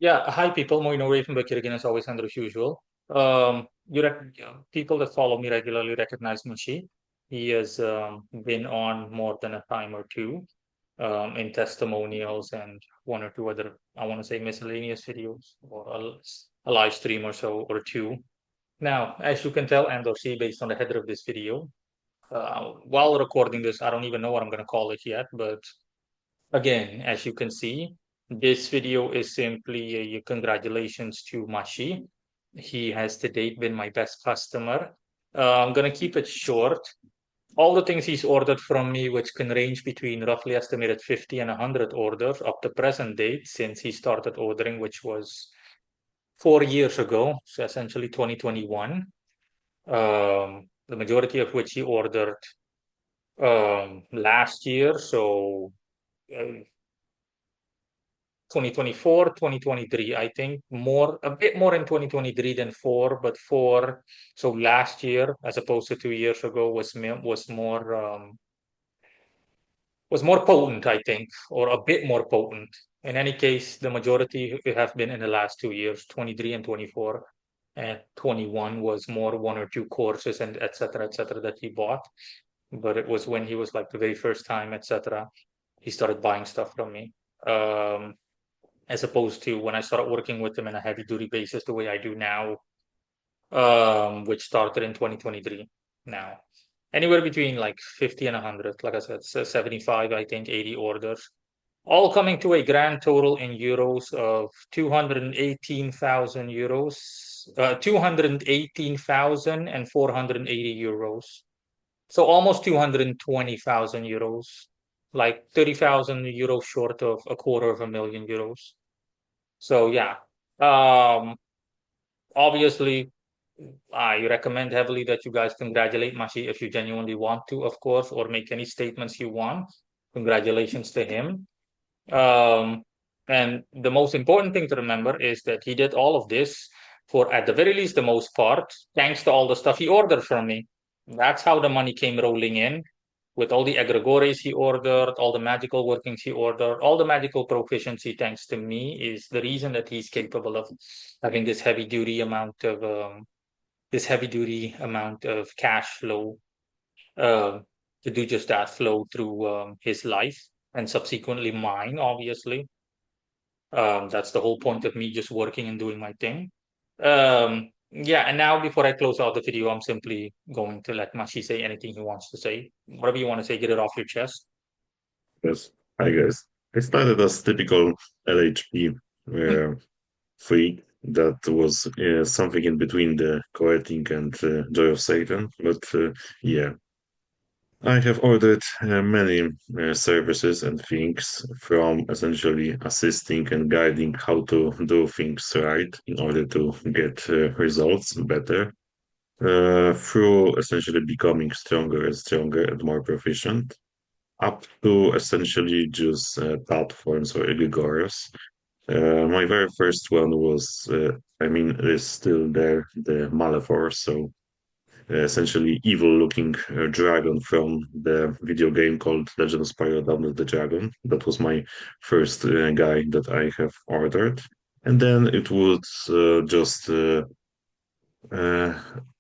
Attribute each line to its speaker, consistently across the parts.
Speaker 1: Yeah, hi people. Moino Ray from Bakir again, as always, and as usual. People that follow me regularly recognize Mashi. He has been on more than a time or two in testimonials and one or two other, I want to say, miscellaneous videos or a live stream or so or two. Now, as you can tell and or see based on the header of this video, while recording this, I don't even know what I'm going to call it yet, but again, as you can see, this video is simply a congratulations to Mashi. He has to date been my best customer. I'm gonna keep it short. All the things he's ordered from me, which can range between roughly estimated 50 and 100 orders up to present date since he started ordering, which was 4 years ago, so essentially 2021. The majority of which he ordered last year, so uh, 2024, 2023. I think a bit more in 2023 than four, but four. So last year, as opposed to 2 years ago, was more potent, I think, or a bit more potent. In any case, the majority have been in the last 2 years, 23 and 24. And 21 was more one or two courses and et cetera, that he bought. But it was when he was like the very first time, etc. He started buying stuff from me. As opposed to when I started working with them in a heavy duty basis the way I do now, which started in 2023 now. Anywhere between like 50 and 100, like I said, 75, I think 80 orders, all coming to a grand total in euros of 218,000 euros, 218,480 euros. So almost 220,000 euros, like 30,000 euros short of a quarter of a million euros. So yeah, um, obviously, I recommend heavily that you guys congratulate Mashi if you genuinely want to, of course, or make any statements you want. Congratulations to him. Um, and the most important thing to remember is that he did all of this for, at the very least, the most part, thanks to all the stuff he ordered from me. That's how the money came rolling in with all the egregores he ordered, all the magical workings he ordered, all the magical proficiency, thanks to me, is the reason that he's capable of having this heavy duty amount of cash flow uh, to do just that, flow through his life and subsequently mine, obviously. That's the whole point of me just working and doing my thing. Yeah, and now before I close out the video, I'm simply going to let Mashi say anything he wants to say. Whatever you want to say, get it off your chest.
Speaker 2: Yes, I guess. I started as typical LHP freak that was something in between the courting and joy of Satan. But yeah, I have ordered many services and things from essentially assisting and guiding how to do things right in order to get results better through essentially becoming stronger and stronger and more proficient up to essentially just platforms or egregores. My very first one was, is still there, the Malefor, so essentially evil-looking dragon from the video game called Legend of Spyro Dawn of the Dragon. That was my first guy that I have ordered. And then uh,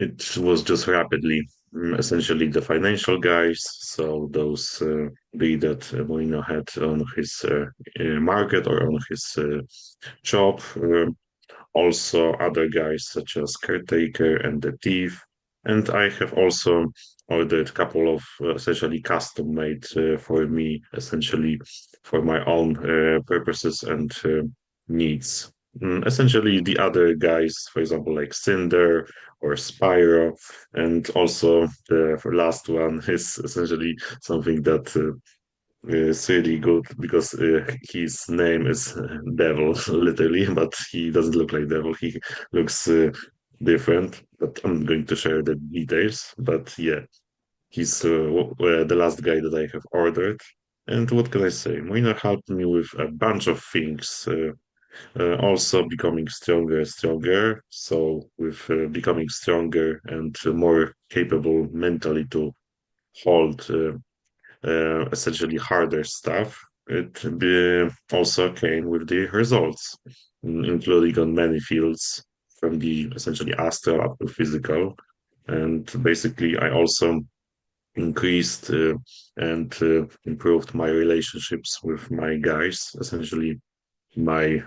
Speaker 2: it was just rapidly essentially the financial guys. So those be that Molino had on his market or on his shop. Also other guys such as Caretaker and the Thief. And I have also ordered a couple of essentially custom made for me, essentially for my own purposes and needs. Essentially, the other guys, for example, like Cinder or Spyro, and also the last one is essentially something that is really good because his name is Devil, literally, but he doesn't look like Devil. He looks different, but I'm going to share the details. But yeah, he's the last guy that I have ordered. And what can I say? Moina helped me with a bunch of things. Also becoming stronger and stronger. So with becoming stronger and more capable mentally to hold essentially harder stuff, it also came with the results. including on many fields, from the essentially astral up to physical. And basically, I also increased and improved my relationships with my guys, essentially my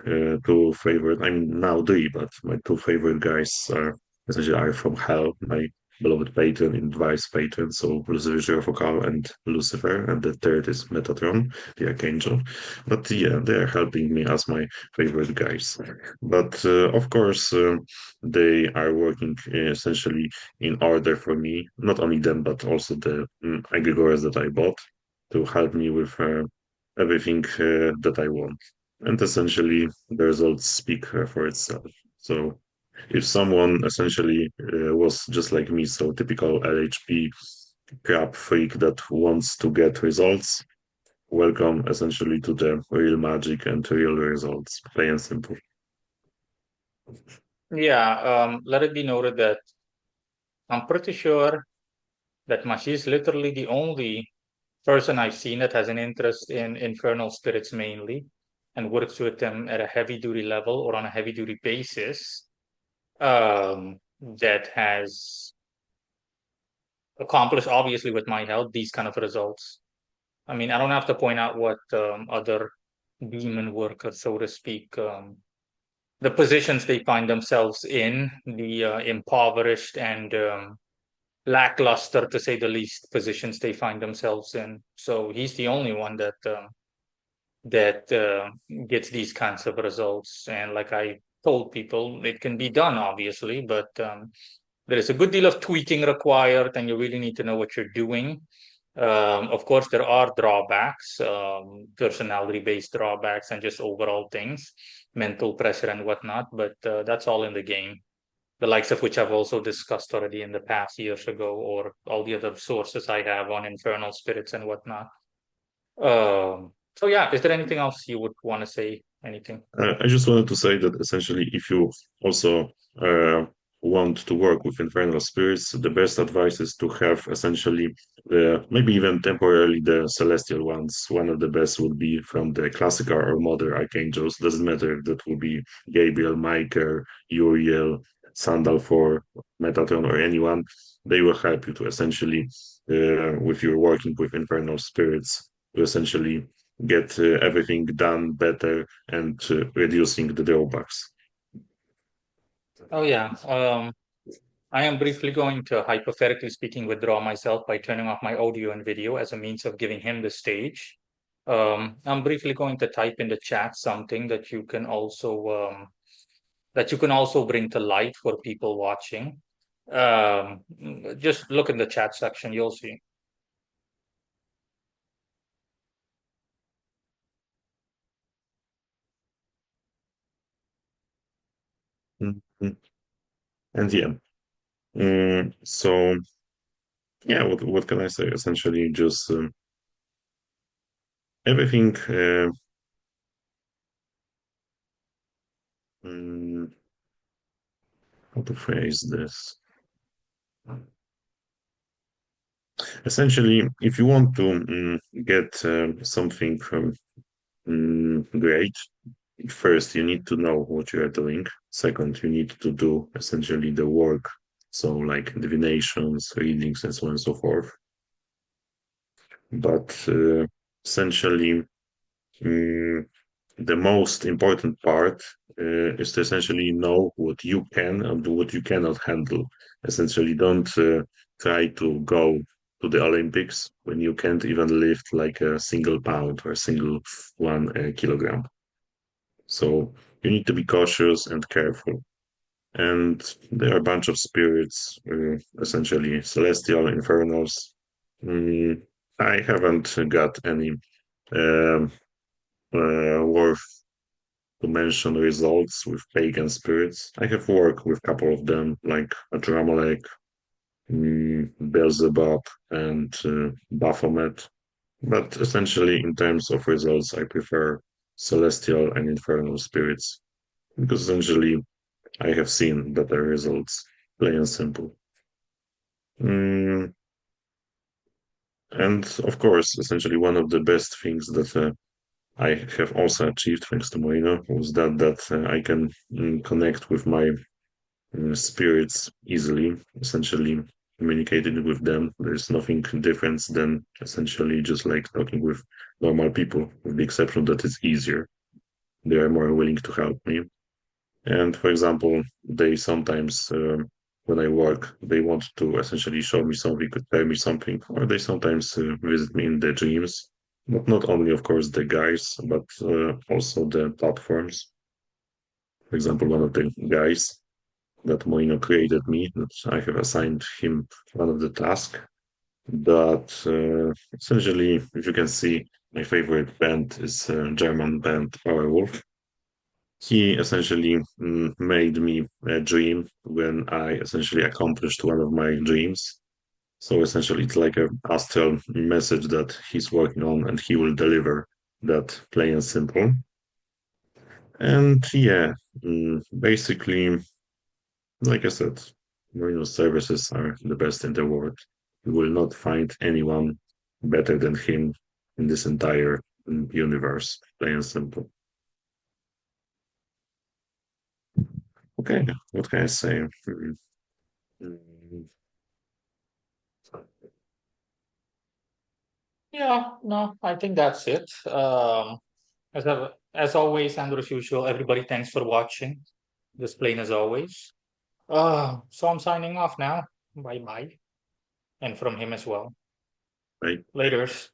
Speaker 2: two favorite, I mean now three, but my two favorite guys are essentially are from hell, my beloved patron and vice patron, so Lucifer Focal and Lucifer, and the third is Metatron, the archangel. But yeah, they're helping me as my favorite guys. But of course, they are working essentially in order for me, not only them, but also the egregores that I bought to help me with everything that I want, and essentially the results speak for itself. So if someone essentially was just like me, so typical LHP crap freak that wants to get results, welcome essentially to the real magic and real results, plain and simple.
Speaker 1: Yeah, let it be noted that I'm pretty sure that Mashi is literally the only person I've seen that has an interest in infernal spirits mainly and works with them at a heavy duty level or on a heavy duty basis, that has accomplished, obviously with my help, these kind of results. I mean, I don't have to point out what other demon workers, so to speak, the positions they find themselves in, the impoverished and lackluster, to say the least, positions they find themselves in. So he's the only one that gets these kinds of results. And like I told people, it can be done, obviously, but there is a good deal of tweaking required, and you really need to know what you're doing. Of course, there are drawbacks, personality-based drawbacks, and just overall things, mental pressure and whatnot. But that's all in the game, the likes of which I've also discussed already in the past years ago, or all the other sources I have on infernal spirits and whatnot. So yeah, is there anything else you would want to say? Anything?
Speaker 2: I just wanted to say that essentially, if you also uh, want to work with infernal spirits, the best advice is to have essentially maybe even temporarily the celestial ones. One of the best would be from the classical or modern archangels. Doesn't matter if that would be Gabriel, Michael, Uriel, Sandalphor, Metatron, or anyone. They will help you to essentially, with your working with infernal spirits, to essentially get everything done better and reducing the drawbacks.
Speaker 1: Oh yeah. I am briefly going to, hypothetically speaking, withdraw myself by turning off my audio and video as a means of giving him the stage. I'm briefly going to type in the chat something that you can also bring to light for people watching. Um, just look in the chat section, you'll see.
Speaker 2: Mhm. And yeah, so yeah, what can I say? Essentially, just everything. Mm, how to phrase this? Essentially, if you want to get something great, first you need to know what you are doing. Second, you need to do essentially the work, so like divinations, readings, and so on and so forth. But essentially, mm, the most important part is to essentially know what you can and what you cannot handle. Essentially, don't try to go to the Olympics when you can't even lift like a single pound or a single 1 kilogram. So you need to be cautious and careful. And there are a bunch of spirits, essentially celestial, infernals. Mm, I haven't got any um, worth to mention results with pagan spirits. I have worked with a couple of them, like Adramelech, Beelzebub, and Baphomet. But essentially, in terms of results, I prefer celestial and infernal spirits because essentially I have seen better results, plain and simple. Mm, and of course, essentially, one of the best things that I have also achieved thanks to Moino was that I can connect with my spirits easily, essentially communicating with them. There's nothing different than essentially just like talking with normal people, with the exception that it's easier. They are more willing to help me. And for example, they sometimes, when I work, they want to essentially show me something, could tell me something, or they sometimes visit me in their dreams. But not only, of course, the guys, but also the platforms. For example, one of the guys that Moino created me, that I have assigned him one of the tasks. But essentially, if you can see, my favorite band is German band Powerwolf. He essentially made me a dream when I essentially accomplished one of my dreams. So essentially, it's like an astral message that he's working on and he will deliver that plain and simple. And yeah, basically, like I said, Merino services are the best in the world. You will not find anyone better than him in this entire universe, plain and simple. Okay, what can I say? Mm,
Speaker 1: Yeah, no, I think that's it. As always, and as usual, everybody, thanks for watching. Just plain as always. So I'm signing off now. Bye bye. And from him as well.
Speaker 2: Right.
Speaker 1: Laters.